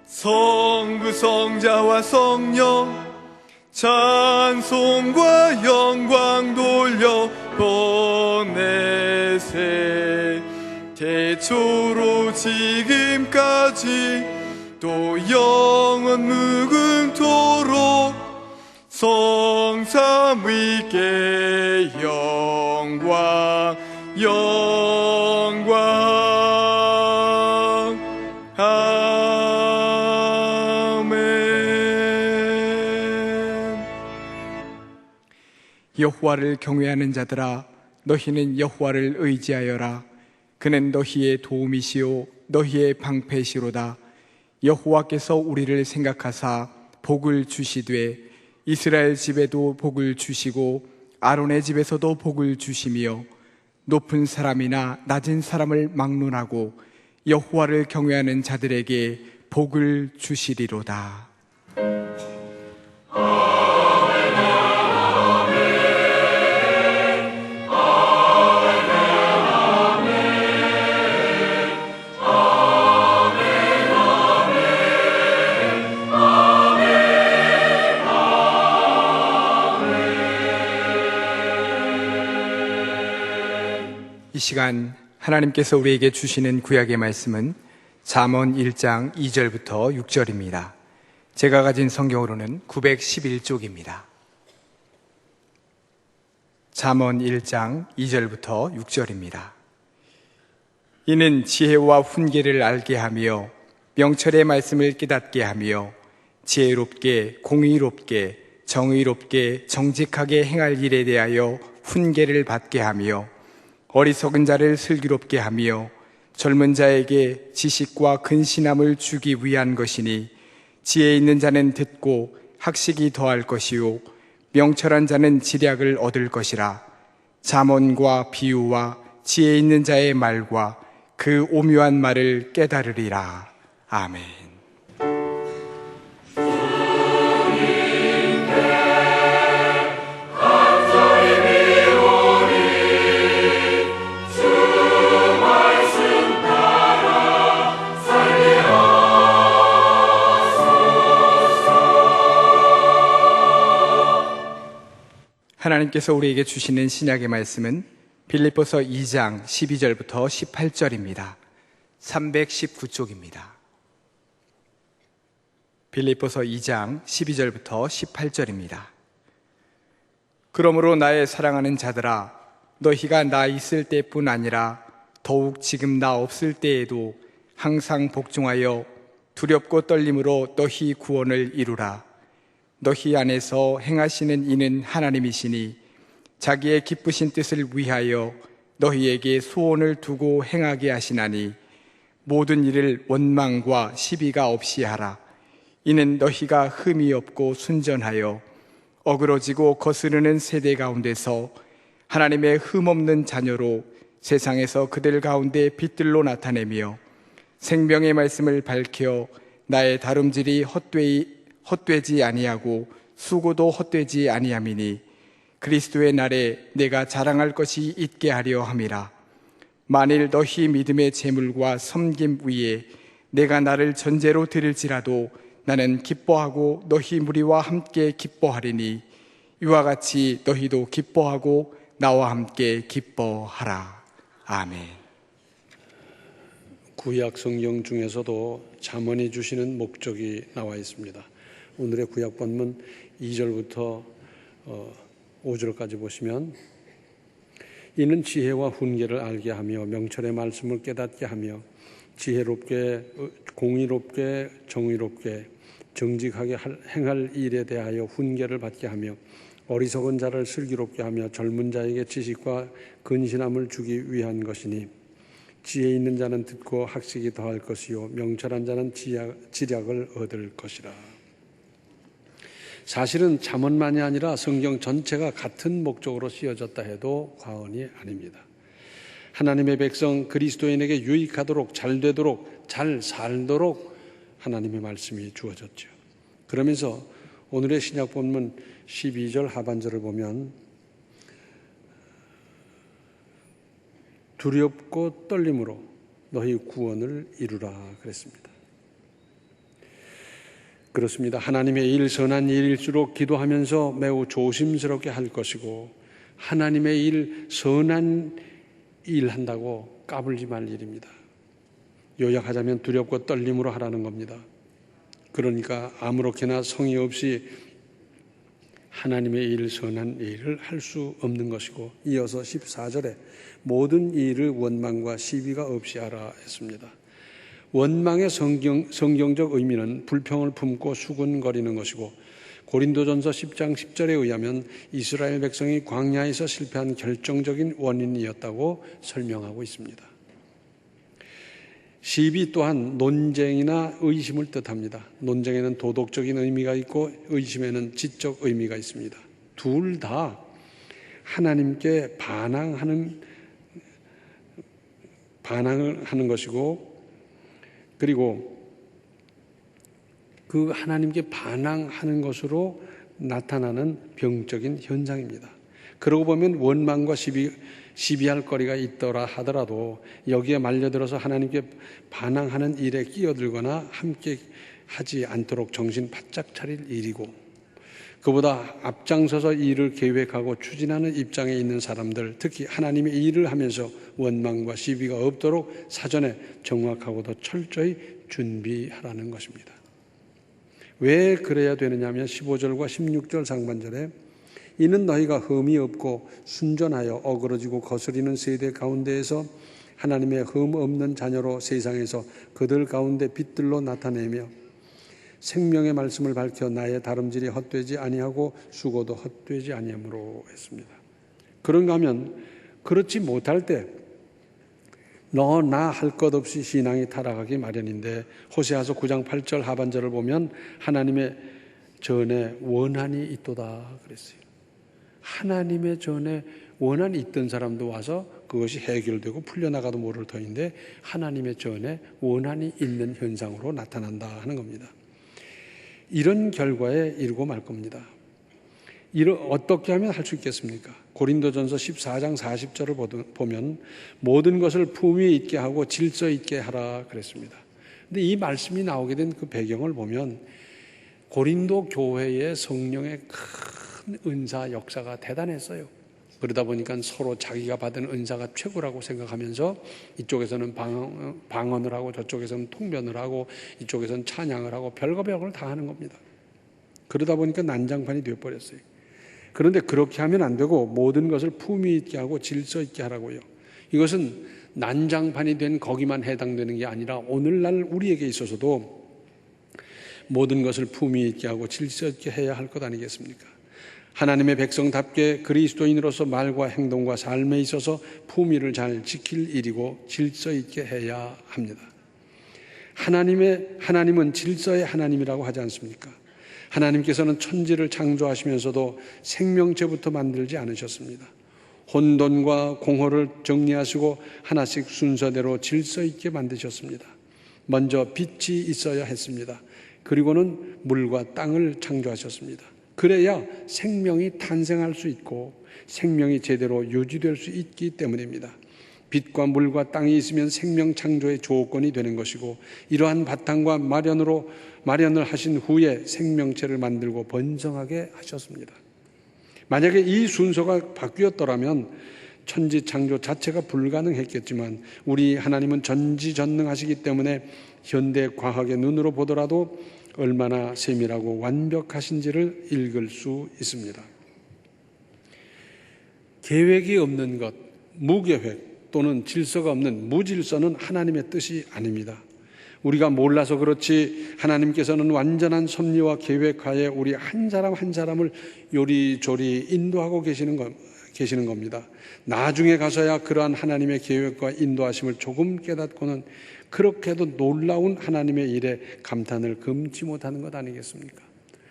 성부 성자와 성령 찬송과 영광 돌려 보내세. 태초로 지금까지 또 영원 무궁토록 성삼위께 영광 영광. 아멘. 여호와를 경외하는 자들아, 너희는 여호와를 의지하여라. 그는 너희의 도움이시요 너희의 방패시로다. 여호와께서 우리를 생각하사 복을 주시되 이스라엘 집에도 복을 주시고 아론의 집에서도 복을 주시며 높은 사람이나 낮은 사람을 막론하고 여호와를 경외하는 자들에게 복을 주시리로다. 이 시간 하나님께서 우리에게 주시는 구약의 말씀은 잠언 1장 2절부터 6절입니다. 제가 가진 성경으로는 911쪽입니다. 잠언 1장 2절부터 6절입니다. 이는 지혜와 훈계를 알게 하며 명철의 말씀을 깨닫게 하며 지혜롭게 공의롭게 정의롭게 정직하게 행할 일에 대하여 훈계를 받게 하며 어리석은 자를 슬기롭게 하며 젊은 자에게 지식과 근신함을 주기 위한 것이니 지혜 있는 자는 듣고 학식이 더할 것이요 명철한 자는 지략을 얻을 것이라. 잠언과 비유와 지혜 있는 자의 말과 그 오묘한 말을 깨달으리라. 아멘. 하나님께서 우리에게 주시는 신약의 말씀은 빌립보서 2장 12절부터 18절입니다. 319쪽입니다. 빌립보서 2장 12절부터 18절입니다. 그러므로 나의 사랑하는 자들아, 너희가 나 있을 때뿐 아니라 더욱 지금 나 없을 때에도 항상 복종하여 두렵고 떨림으로 너희 구원을 이루라. 너희 안에서 행하시는 이는 하나님이시니 자기의 기쁘신 뜻을 위하여 너희에게 소원을 두고 행하게 하시나니 모든 일을 원망과 시비가 없이 하라. 이는 너희가 흠이 없고 순전하여 어그러지고 거스르는 세대 가운데서 하나님의 흠없는 자녀로 세상에서 그들 가운데 빛들로 나타내며 생명의 말씀을 밝혀 나의 다름질이 헛되지 아니하고 수고도 헛되지 아니함이니 그리스도의 날에 내가 자랑할 것이 있게 하려 함이라. 만일 너희 믿음의 재물과 섬김 위에 내가 나를 전제로 드릴지라도 나는 기뻐하고 너희 무리와 함께 기뻐하리니 이와 같이 너희도 기뻐하고 나와 함께 기뻐하라. 아멘. 구약 성경 중에서도 잠언이 주시는 목적이 나와 있습니다. 오늘의 구약 본문 2절부터 5절까지 보시면 이는 지혜와 훈계를 알게 하며 명철의 말씀을 깨닫게 하며 지혜롭게 공의롭게 정의롭게 정직하게 행할 일에 대하여 훈계를 받게 하며 어리석은 자를 슬기롭게 하며 젊은 자에게 지식과 근신함을 주기 위한 것이니 지혜 있는 자는 듣고 학식이 더할 것이요 명철한 자는 지략을 얻을 것이라. 사실은 잠언만이 아니라 성경 전체가 같은 목적으로 쓰여졌다 해도 과언이 아닙니다. 하나님의 백성 그리스도인에게 유익하도록 잘 되도록 잘 살도록 하나님의 말씀이 주어졌죠. 그러면서 오늘의 신약 본문 12절 하반절을 보면 두렵고 떨림으로 너희 구원을 이루라 그랬습니다. 그렇습니다. 하나님의 일, 선한 일일수록 기도하면서 매우 조심스럽게 할 것이고, 하나님의 일, 선한 일 한다고 까불지 말 일입니다. 요약하자면 두렵고 떨림으로 하라는 겁니다. 그러니까 아무렇게나 성의 없이 하나님의 일, 선한 일을 할 수 없는 것이고, 이어서 14절에 모든 일을 원망과 시비가 없이 하라 했습니다. 원망의 성경적 의미는 불평을 품고 수군거리는 것이고, 고린도전서 10장 10절에 의하면 이스라엘 백성이 광야에서 실패한 결정적인 원인이었다고 설명하고 있습니다. 시비 또한 논쟁이나 의심을 뜻합니다. 논쟁에는 도덕적인 의미가 있고 의심에는 지적 의미가 있습니다. 둘 다 하나님께 반항을 하는 것이고, 그리고 그 하나님께 반항하는 것으로 나타나는 병적인 현상입니다. 그러고 보면 원망과 시비할 거리가 있더라 하더라도 여기에 말려들어서 하나님께 반항하는 일에 끼어들거나 함께 하지 않도록 정신 바짝 차릴 일이고, 그보다 앞장서서 일을 계획하고 추진하는 입장에 있는 사람들, 특히 하나님의 일을 하면서 원망과 시비가 없도록 사전에 정확하고도 철저히 준비하라는 것입니다. 왜 그래야 되느냐면 15절과 16절 상반절에 이는 너희가 흠이 없고 순전하여 어그러지고 거스리는 세대 가운데에서 하나님의 흠 없는 자녀로 세상에서 그들 가운데 빛들로 나타내며 생명의 말씀을 밝혀 나의 다름질이 헛되지 아니하고 수고도 헛되지 아니하므로 했습니다. 그런가 하면 그렇지 못할 때 너 나 할 것 없이 신앙이 타락하기 마련인데, 호세아서 9장 8절 하반절을 보면 하나님의 전에 원한이 있도다 그랬어요. 하나님의 전에 원한이 있던 사람도 와서 그것이 해결되고 풀려나가도 모를 터인데 하나님의 전에 원한이 있는 현상으로 나타난다 하는 겁니다. 이런 결과에 이르고 말 겁니다. 어떻게 하면 할 수 있겠습니까? 고린도전서 14장 40절을 보면 모든 것을 품위 있게 하고 질서 있게 하라 그랬습니다. 근데 이 말씀이 나오게 된 그 배경을 보면 고린도 교회의 성령의 큰 은사 역사가 대단했어요. 그러다 보니까 서로 자기가 받은 은사가 최고라고 생각하면서 이쪽에서는 방언을 하고 저쪽에서는 통변을 하고 이쪽에서는 찬양을 하고 별거 다 하는 겁니다. 그러다 보니까 난장판이 되어버렸어요. 그런데 그렇게 하면 안 되고 모든 것을 품위 있게 하고 질서 있게 하라고요. 이것은 난장판이 된 거기만 해당되는 게 아니라 오늘날 우리에게 있어서도 모든 것을 품위 있게 하고 질서 있게 해야 할 것 아니겠습니까? 하나님의 백성답게 그리스도인으로서 말과 행동과 삶에 있어서 품위를 잘 지킬 일이고 질서 있게 해야 합니다. 하나님은 질서의 하나님이라고 하지 않습니까? 하나님께서는 천지를 창조하시면서도 생명체부터 만들지 않으셨습니다. 혼돈과 공허를 정리하시고 하나씩 순서대로 질서 있게 만드셨습니다. 먼저 빛이 있어야 했습니다. 그리고는 물과 땅을 창조하셨습니다. 그래야 생명이 탄생할 수 있고 생명이 제대로 유지될 수 있기 때문입니다. 빛과 물과 땅이 있으면 생명 창조의 조건이 되는 것이고, 이러한 바탕과 마련을 하신 후에 생명체를 만들고 번성하게 하셨습니다. 만약에 이 순서가 바뀌었더라면 천지 창조 자체가 불가능했겠지만 우리 하나님은 전지전능하시기 때문에 현대 과학의 눈으로 보더라도 얼마나 세밀하고 완벽하신지를 읽을 수 있습니다. 계획이 없는 것, 무계획 또는 질서가 없는 무질서는 하나님의 뜻이 아닙니다. 우리가 몰라서 그렇지 하나님께서는 완전한 섭리와 계획하에 우리 한 사람 한 사람을 요리조리 인도하고 계시는 겁니다. 나중에 가서야 그러한 하나님의 계획과 인도하심을 조금 깨닫고는 그렇게도 놀라운 하나님의 일에 감탄을 금치 못하는 것 아니겠습니까?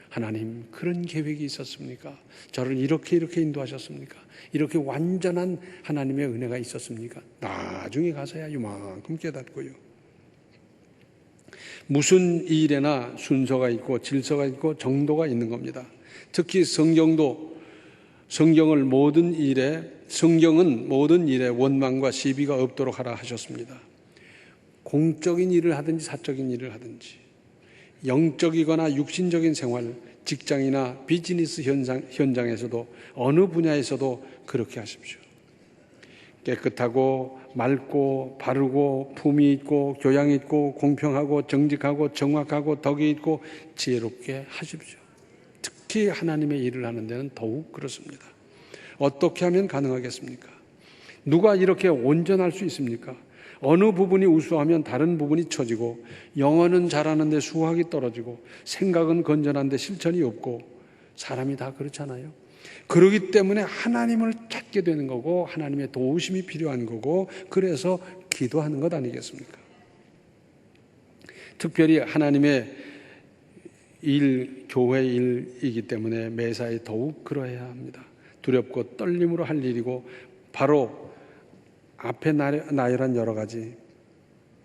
하나님, 그런 계획이 있었습니까? 저를 이렇게 인도하셨습니까? 이렇게 완전한 하나님의 은혜가 있었습니까? 나중에 가서야 이만큼 깨닫고요. 무슨 일에나 순서가 있고 질서가 있고 정도가 있는 겁니다. 특히 성경은 모든 일에 원망과 시비가 없도록 하라 하셨습니다. 공적인 일을 하든지 사적인 일을 하든지 영적이거나 육신적인 생활, 직장이나 비즈니스 현장에서도 어느 분야에서도 그렇게 하십시오. 깨끗하고 맑고 바르고 품위 있고 교양 있고 공평하고 정직하고 정확하고 덕이 있고 지혜롭게 하십시오. 특히 하나님의 일을 하는 데는 더욱 그렇습니다. 어떻게 하면 가능하겠습니까? 누가 이렇게 온전할 수 있습니까? 어느 부분이 우수하면 다른 부분이 처지고, 영어는 잘하는데 수학이 떨어지고, 생각은 건전한데 실천이 없고, 사람이 다 그렇잖아요. 그러기 때문에 하나님을 찾게 되는 거고, 하나님의 도우심이 필요한 거고, 그래서 기도하는 것 아니겠습니까? 특별히 하나님의 일, 교회 일이기 때문에 매사에 더욱 그러해야 합니다. 두렵고 떨림으로 할 일이고, 바로 앞에 나열한 여러 가지,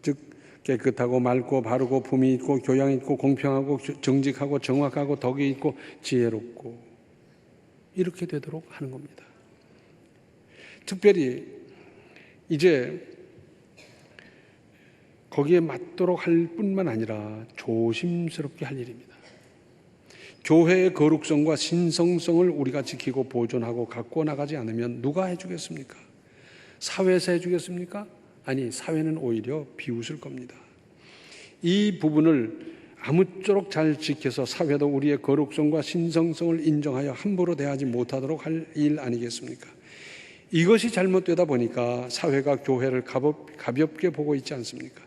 즉 깨끗하고 맑고 바르고 품위 있고 교양 있고 공평하고 정직하고 정확하고 덕이 있고 지혜롭고, 이렇게 되도록 하는 겁니다. 특별히 이제 거기에 맞도록 할 뿐만 아니라 조심스럽게 할 일입니다. 교회의 거룩성과 신성성을 우리가 지키고 보존하고 갖고 나가지 않으면 누가 해주겠습니까? 사회에서 해주겠습니까? 아니, 사회는 오히려 비웃을 겁니다. 이 부분을 아무쪼록 잘 지켜서 사회도 우리의 거룩성과 신성성을 인정하여 함부로 대하지 못하도록 할 일 아니겠습니까? 이것이 잘못되다 보니까 사회가 교회를 가볍게 보고 있지 않습니까?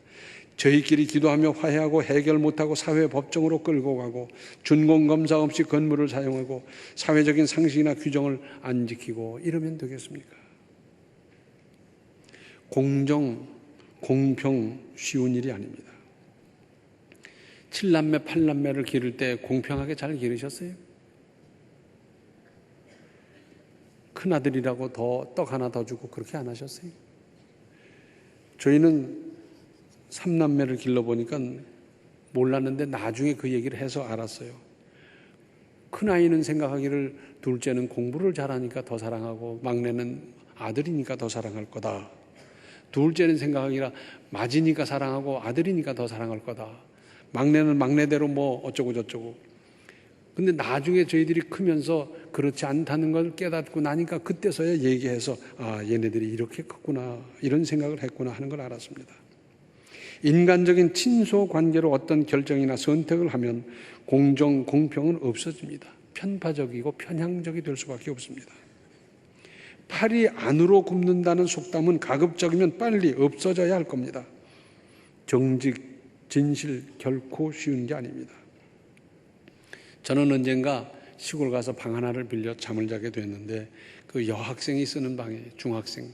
저희끼리 기도하며 화해하고 해결 못하고 사회 법정으로 끌고 가고, 준공검사 없이 건물을 사용하고, 사회적인 상식이나 규정을 안 지키고, 이러면 되겠습니까? 공정, 공평 쉬운 일이 아닙니다. 7남매, 8남매를 기를 때 공평하게 잘 기르셨어요? 큰아들이라고 더 떡 하나 더 주고 그렇게 안 하셨어요? 저희는 3남매를 길러보니까 몰랐는데 나중에 그 얘기를 해서 알았어요. 큰아이는 생각하기를 둘째는 공부를 잘하니까 더 사랑하고 막내는 아들이니까 더 사랑할 거다. 둘째는 생각하기라 맞이니까 사랑하고 아들이니까 더 사랑할 거다. 막내는 막내대로 뭐 어쩌고 저쩌고. 근데 나중에 저희들이 크면서 그렇지 않다는 걸 깨닫고 나니까 그때서야 얘기해서, 아, 얘네들이 이렇게 컸구나, 이런 생각을 했구나 하는 걸 알았습니다. 인간적인 친소 관계로 어떤 결정이나 선택을 하면 공정, 공평은 없어집니다. 편파적이고 편향적이 될 수밖에 없습니다. 팔이 안으로 굽는다는 속담은 가급적이면 빨리 없어져야 할 겁니다. 정직, 진실 결코 쉬운 게 아닙니다. 저는 언젠가 시골 가서 방 하나를 빌려 잠을 자게 됐는데, 그 여학생이 쓰는 방에 중학생,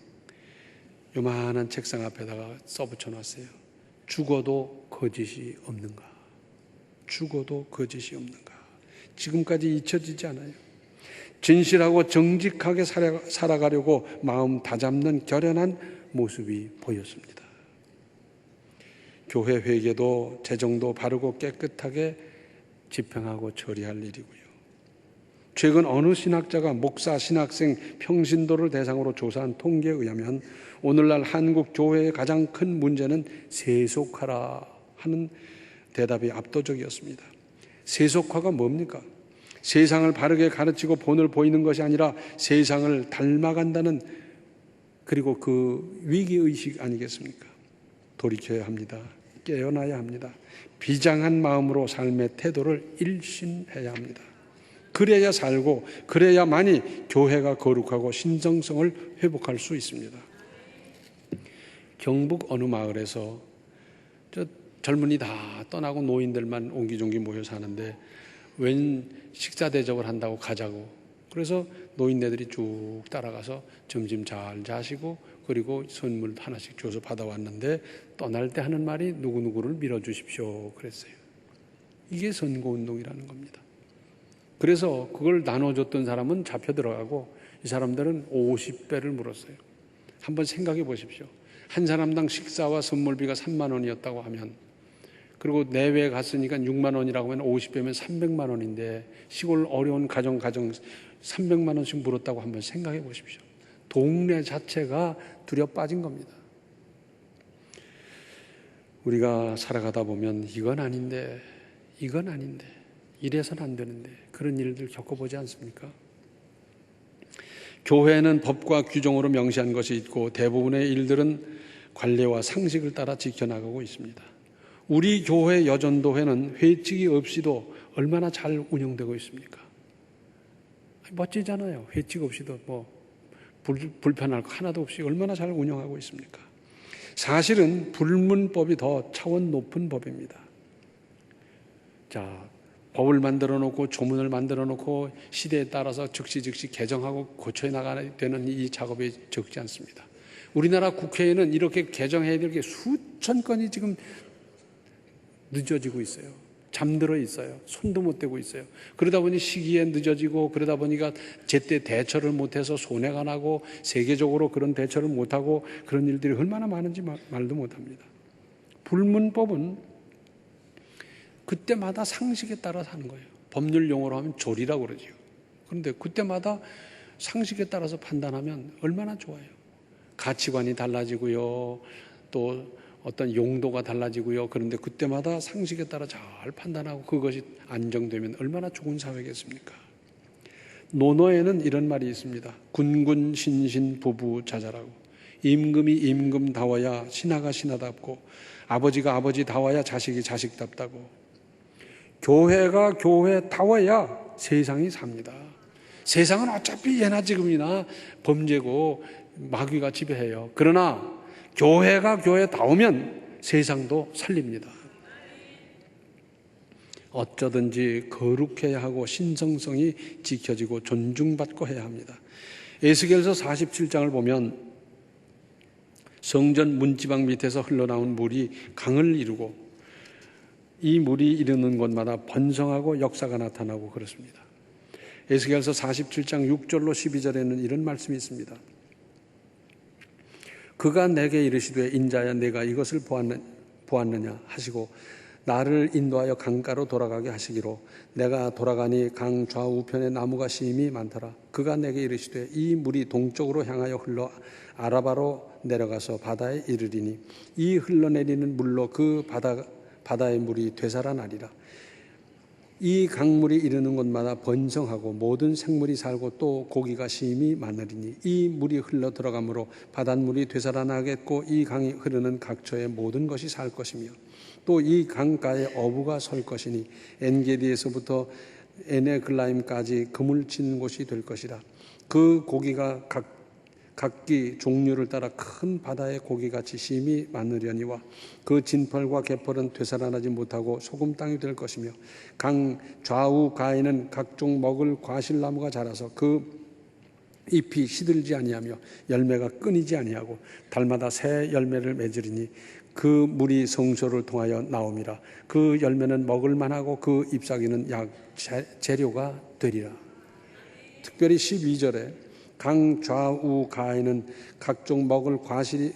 요만한 책상 앞에다가 써붙여 놨어요. 죽어도 거짓이 없는가? 죽어도 거짓이 없는가? 지금까지 잊혀지지 않아요. 진실하고 정직하게 살아가려고 마음 다잡는 결연한 모습이 보였습니다. 교회 회계도 재정도 바르고 깨끗하게 집행하고 처리할 일이고요. 최근 어느 신학자가 목사, 신학생, 평신도를 대상으로 조사한 통계에 의하면 오늘날 한국 교회의 가장 큰 문제는 세속화라 하는 대답이 압도적이었습니다. 세속화가 뭡니까? 세상을 바르게 가르치고 본을 보이는 것이 아니라 세상을 닮아간다는, 그리고 그 위기의식 아니겠습니까? 돌이켜야 합니다. 깨어나야 합니다. 비장한 마음으로 삶의 태도를 일신해야 합니다. 그래야 살고, 그래야만이 교회가 거룩하고 신성성을 회복할 수 있습니다. 경북 어느 마을에서 젊은이 다 떠나고 노인들만 옹기종기 모여 사는데, 웬 식사 대접을 한다고 가자고, 그래서 노인네들이 쭉 따라가서 점심 잘 자시고, 그리고 선물 하나씩 줘서 받아왔는데, 떠날 때 하는 말이 누구누구를 밀어주십시오 그랬어요. 이게 선거운동이라는 겁니다. 그래서 그걸 나눠줬던 사람은 잡혀 들어가고, 이 사람들은 50배를 물었어요. 한번 생각해 보십시오. 한 사람당 식사와 선물비가 3만 원이었다고 하면, 그리고 내외에 갔으니까 6만 원이라고 하면 50배면 300만 원인데, 시골 어려운 가정 300만 원씩 물었다고 한번 생각해 보십시오. 동네 자체가 두려 빠진 겁니다. 우리가 살아가다 보면 이건 아닌데, 이건 아닌데, 이래서는 안 되는데 그런 일들 겪어보지 않습니까? 교회는 법과 규정으로 명시한 것이 있고 대부분의 일들은 관례와 상식을 따라 지켜나가고 있습니다. 우리 교회 여전도회는 회칙이 없이도 얼마나 잘 운영되고 있습니까? 멋지잖아요. 회칙 없이도 불편할 거 하나도 없이 얼마나 잘 운영하고 있습니까? 사실은 불문법이 더 차원 높은 법입니다. 자, 법을 만들어 놓고 조문을 만들어 놓고 시대에 따라서 즉시 개정하고 고쳐 나가야 되는 이 작업이 적지 않습니다. 우리나라 국회에는 이렇게 개정해야 될 게 수천 건이 지금 늦어지고 있어요. 잠들어 있어요. 손도 못 대고 있어요. 그러다 보니 시기에 늦어지고 그러다 보니까 제때 대처를 못해서 손해가 나고 세계적으로 그런 대처를 못하고 그런 일들이 얼마나 많은지 말도 못합니다. 불문법은 그때마다 상식에 따라서 하는 거예요. 법률 용어로 하면 조리라고 그러죠. 그런데 그때마다 상식에 따라서 판단하면 얼마나 좋아요. 가치관이 달라지고요. 또 어떤 용도가 달라지고요. 그런데 그때마다 상식에 따라 잘 판단하고 그것이 안정되면 얼마나 좋은 사회겠습니까? 논어에는 이런 말이 있습니다. 군군 신신 부부 자자라고. 임금이 임금다워야 신하가 신하답고 아버지가 아버지다워야 자식이 자식답다고. 교회가 교회다워야 세상이 삽니다. 세상은 어차피 예나 지금이나 범죄고 마귀가 지배해요. 그러나 교회가 교회다우면 세상도 살립니다. 어쩌든지 거룩해야 하고 신성성이 지켜지고 존중받고 해야 합니다. 에스겔서 47장을 보면 성전 문지방 밑에서 흘러나온 물이 강을 이루고 이 물이 이르는 곳마다 번성하고 역사가 나타나고 그렇습니다. 에스겔서 47장 6절로 12절에는 이런 말씀이 있습니다. 그가 내게 이르시되 인자야 내가 이것을 보았느냐 하시고 나를 인도하여 강가로 돌아가게 하시기로 내가 돌아가니 강 좌우편에 나무가 심히 많더라. 그가 내게 이르시되 이 물이 동쪽으로 향하여 흘러 아라바로 내려가서 바다에 이르리니 이 흘러내리는 물로 그 바다의 물이 되살아나리라. 이 강물이 이르는 곳마다 번성하고 모든 생물이 살고 또 고기가 심히 많으리니 이 물이 흘러 들어가므로 바닷물이 되살아나겠고 이 강이 흐르는 각처의 모든 것이 살 것이며 또 이 강가에 어부가 설 것이니 엔게디에서부터 에네글라임까지 그물 친 곳이 될 것이라. 그 고기가 각기 종류를 따라 큰 바다의 고기같이 심히 많으려니와 그 진펄과 개펄은 되살아나지 못하고 소금 땅이 될 것이며 강 좌우 가에는 각종 먹을 과실나무가 자라서 그 잎이 시들지 아니하며 열매가 끊이지 아니하고 달마다 새 열매를 맺으리니 그 물이 성소를 통하여 나옴이라. 그 열매는 먹을 만하고 그 잎사귀는 약 재료가 되리라. 특별히 12절에 강 좌우 가에는 각종 먹을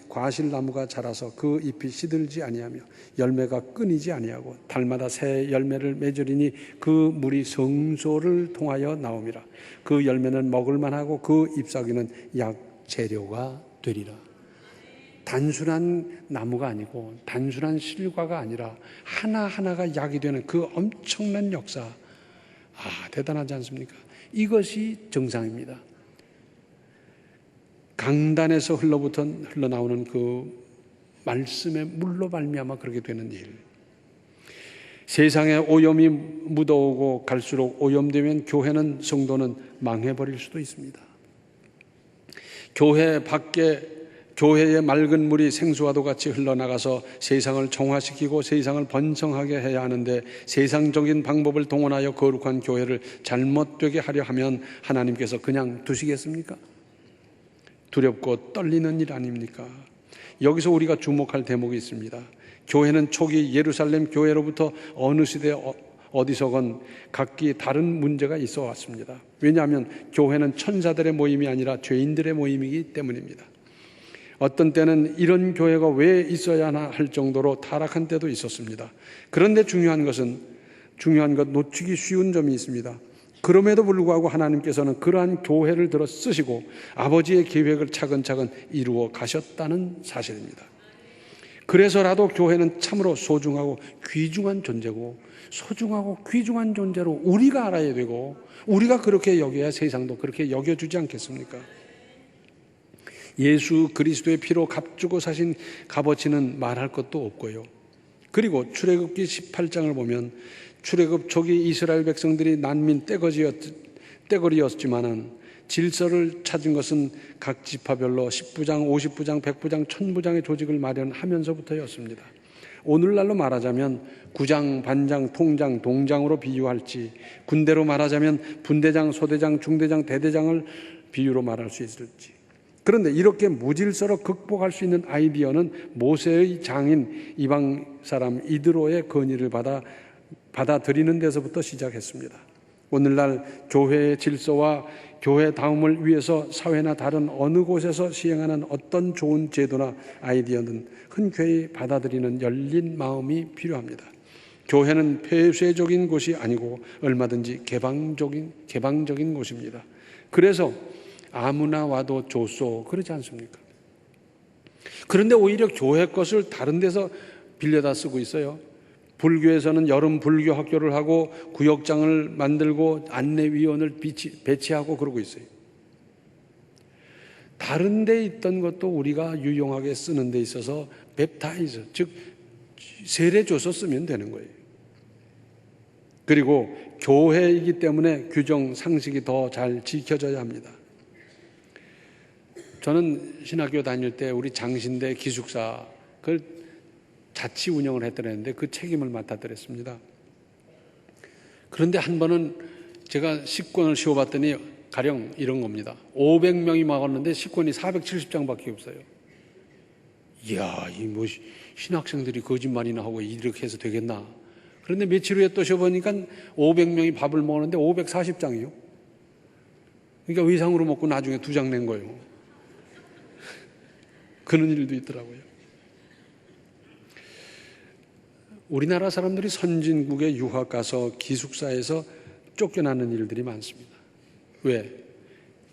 과실나무가 자라서 그 잎이 시들지 아니하며 열매가 끊이지 아니하고 달마다 새 열매를 맺으리니 그 물이 성소를 통하여 나옴이라. 그 열매는 먹을 만하고 그 잎사귀는 약 재료가 되리라. 단순한 나무가 아니고 단순한 실과가 아니라 하나하나가 약이 되는 그 엄청난 역사. 대단하지 않습니까? 이것이 정상입니다. 강단에서 흘러나오는 그 말씀의 물로 말미암아 그렇게 되는 일. 세상에 오염이 묻어오고 갈수록 오염되면 교회는 성도는 망해버릴 수도 있습니다. 교회 밖에 교회의 맑은 물이 생수와도 같이 흘러나가서 세상을 정화시키고 세상을 번성하게 해야 하는데 세상적인 방법을 동원하여 거룩한 교회를 잘못되게 하려 하면 하나님께서 그냥 두시겠습니까? 두렵고 떨리는 일 아닙니까? 여기서 우리가 주목할 대목이 있습니다. 교회는 초기 예루살렘 교회로부터 어느 시대 어디서건 각기 다른 문제가 있어 왔습니다. 왜냐하면 교회는 천사들의 모임이 아니라 죄인들의 모임이기 때문입니다. 어떤 때는 이런 교회가 왜 있어야 하나 할 정도로 타락한 때도 있었습니다. 그런데 중요한 것 놓치기 쉬운 점이 있습니다. 그럼에도 불구하고 하나님께서는 그러한 교회를 들어 쓰시고 아버지의 계획을 차근차근 이루어 가셨다는 사실입니다. 그래서라도 교회는 참으로 소중하고 귀중한 존재고, 소중하고 귀중한 존재로 우리가 알아야 되고, 우리가 그렇게 여겨야 세상도 그렇게 여겨주지 않겠습니까? 예수 그리스도의 피로 값주고 사신 값어치는 말할 것도 없고요. 그리고 출애굽기 18장을 보면 출애굽 초기 이스라엘 백성들이 난민 떼거리였지만은 질서를 찾은 것은 각 지파별로 10부장, 50부장, 100부장, 1000부장의 조직을 마련하면서부터였습니다. 오늘날로 말하자면 구장, 반장, 통장, 동장으로 비유할지, 군대로 말하자면 분대장, 소대장, 중대장, 대대장을 비유로 말할 수 있을지. 그런데 이렇게 무질서로 극복할 수 있는 아이디어는 모세의 장인 이방 사람 이드로의 건의를 받아들이는 데서부터 시작했습니다. 오늘날 교회의 질서와 교회다움을 위해서 사회나 다른 어느 곳에서 시행하는 어떤 좋은 제도나 아이디어는 흔쾌히 받아들이는 열린 마음이 필요합니다. 교회는 폐쇄적인 곳이 아니고 얼마든지 개방적인 곳입니다. 그래서 아무나 와도 좋소, 그러지 않습니까? 그런데 오히려 교회 것을 다른 데서 빌려다 쓰고 있어요. 불교에서는 여름 불교 학교를 하고 구역장을 만들고 안내위원을 배치하고 그러고 있어요. 다른 데 있던 것도 우리가 유용하게 쓰는 데 있어서 웹타이즈, 즉 세례 줘서 쓰면 되는 거예요. 그리고 교회이기 때문에 규정, 상식이 더 잘 지켜져야 합니다. 저는 신학교 다닐 때 우리 장신대 기숙사 그걸 자치 운영을 했더랬는데 그 책임을 맡았더랬습니다. 그런데 한 번은 제가 식권을 씌워봤더니 가령 이런 겁니다. 500명이 막았는데 식권이 470장밖에 없어요. 이야, 이 뭐 신학생들이 거짓말이나 하고 이렇게 해서 되겠나. 그런데 며칠 후에 또 쉬어보니까 500명이 밥을 먹었는데 540장이요. 그러니까 외상으로 먹고 나중에 2장 낸 거예요. 그런 일도 있더라고요. 우리나라 사람들이 선진국에 유학 가서 기숙사에서 쫓겨나는 일들이 많습니다. 왜?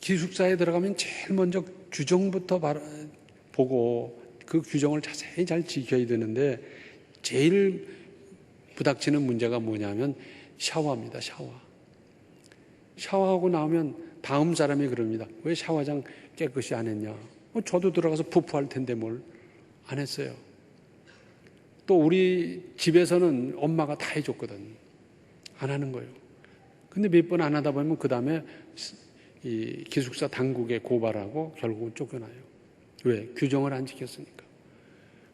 기숙사에 들어가면 제일 먼저 규정부터 보고 그 규정을 자세히 잘 지켜야 되는데 제일 부닥치는 문제가 뭐냐면 샤워입니다. 샤워하고 나오면 다음 사람이 그럽니다. 왜 샤워장 깨끗이 안 했냐? 저도 들어가서 푸푸할 텐데 뭘 안 했어요. 또 우리 집에서는 엄마가 다 해줬거든. 안 하는 거예요. 근데 몇 번 안 하다 보면 그 다음에 이 기숙사 당국에 고발하고 결국은 쫓겨나요. 왜? 규정을 안 지켰으니까.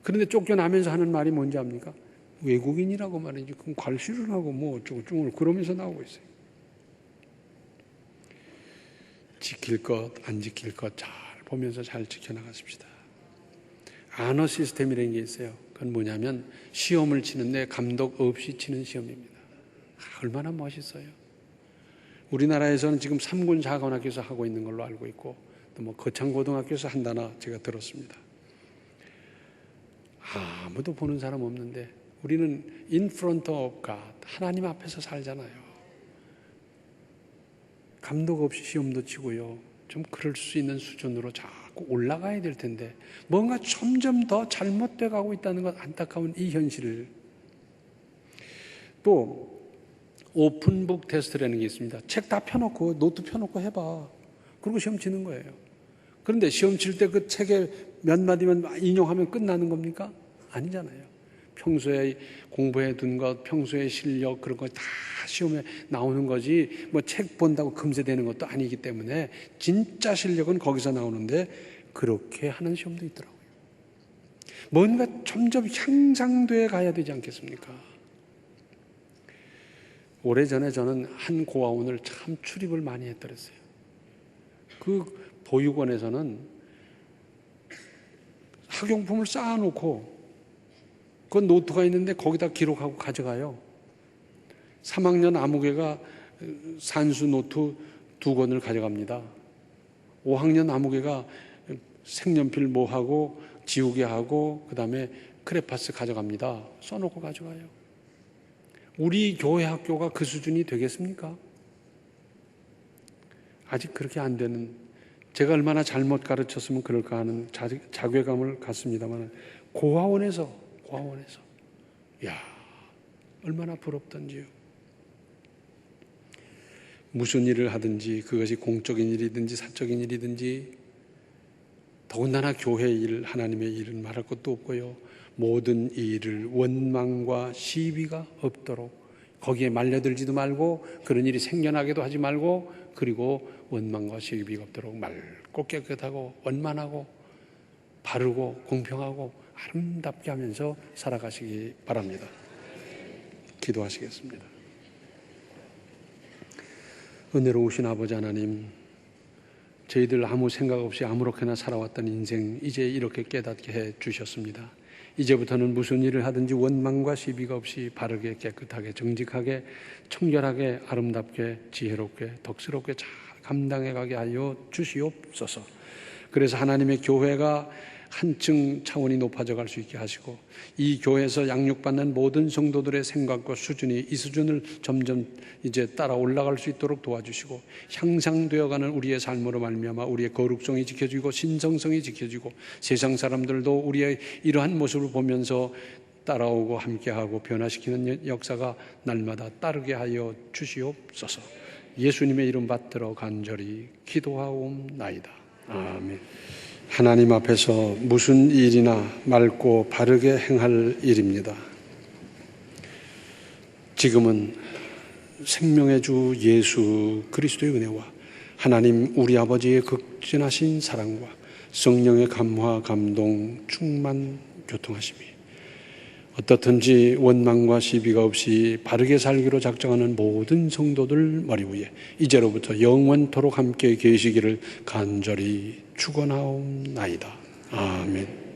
그런데 쫓겨나면서 하는 말이 뭔지 압니까? 외국인이라고 말이지. 그럼 괄시를 하고 뭐 어쩌고 그러면서 나오고 있어요. 지킬 것, 안 지킬 것 잘 보면서 잘 지켜나가십시다. 안어 시스템이라는 게 있어요. 그건 뭐냐면 시험을 치는데 감독 없이 치는 시험입니다. 얼마나 멋있어요. 우리나라에서는 지금 3군 사관학교에서 하고 있는 걸로 알고 있고 또 뭐 거창고등학교에서 한다나 제가 들었습니다. 아무도 보는 사람 없는데 우리는 in front of God, 하나님 앞에서 살잖아요. 감독 없이 시험도 치고요. 좀 그럴 수 있는 수준으로 자꾸 올라가야 될 텐데 뭔가 점점 더 잘못돼 가고 있다는 것, 안타까운 이 현실을. 또 오픈북 테스트라는 게 있습니다. 책 다 펴놓고 노트 펴놓고 해봐. 그리고 시험 치는 거예요. 그런데 시험 칠 때 그 책에 몇 마디만 인용하면 끝나는 겁니까? 아니잖아요. 평소에 공부해 둔 것, 평소에 실력 그런 거 다 시험에 나오는 거지 뭐 책 본다고 금세 되는 것도 아니기 때문에 진짜 실력은 거기서 나오는데 그렇게 하는 시험도 있더라고요. 뭔가 점점 향상돼 가야 되지 않겠습니까? 오래전에 저는 한 고아원을 참 출입을 많이 했더랬어요. 그 보육원에서는 학용품을 쌓아놓고 그 노트가 있는데 거기다 기록하고 가져가요. 3학년 아무개가 산수 노트 2권을 가져갑니다. 5학년 아무개가 색연필 뭐하고 지우개 하고 그 다음에 크레파스 가져갑니다. 써놓고 가져가요. 우리 교회 학교가 그 수준이 되겠습니까? 아직 그렇게 안 되는, 제가 얼마나 잘못 가르쳤으면 그럴까 하는 자괴감을 갖습니다만 고아원에서. 야, 얼마나 부럽던지요. 무슨 일을 하든지 그것이 공적인 일이든지 사적인 일이든지 더군다나 교회 일, 하나님의 일은 말할 것도 없고요. 모든 일을 원망과 시비가 없도록 거기에 말려들지도 말고 그런 일이 생겨나게도 하지 말고 그리고 원망과 시비가 없도록 맑고 깨끗하고 원만하고 바르고 공평하고 아름답게 하면서 살아가시기 바랍니다. 기도하시겠습니다. 은혜로우신 아버지 하나님, 저희들 아무 생각 없이 아무렇게나 살아왔던 인생 이제 이렇게 깨닫게 해 주셨습니다. 이제부터는 무슨 일을 하든지 원망과 시비가 없이 바르게 깨끗하게 정직하게 청결하게 아름답게 지혜롭게 덕스럽게 잘 감당해 가게 하여 주시옵소서. 그래서 하나님의 교회가 한층 차원이 높아져 갈 수 있게 하시고 이 교회에서 양육받는 모든 성도들의 생각과 수준이 이 수준을 점점 이제 따라 올라갈 수 있도록 도와주시고 향상되어가는 우리의 삶으로 말미암아 우리의 거룩성이 지켜지고 신성성이 지켜지고 세상 사람들도 우리의 이러한 모습을 보면서 따라오고 함께하고 변화시키는 역사가 날마다 따르게 하여 주시옵소서. 예수님의 이름 받들어 간절히 기도하옵나이다. 아멘. 하나님 앞에서 무슨 일이나 맑고 바르게 행할 일입니다. 지금은 생명의 주 예수 그리스도의 은혜와 하나님 우리 아버지의 극진하신 사랑과 성령의 감화 감동 충만 교통하심이 어떻든지 원망과 시비가 없이 바르게 살기로 작정하는 모든 성도들 머리 위에 이제로부터 영원토록 함께 계시기를 간절히 축원하옵나이다. 아멘.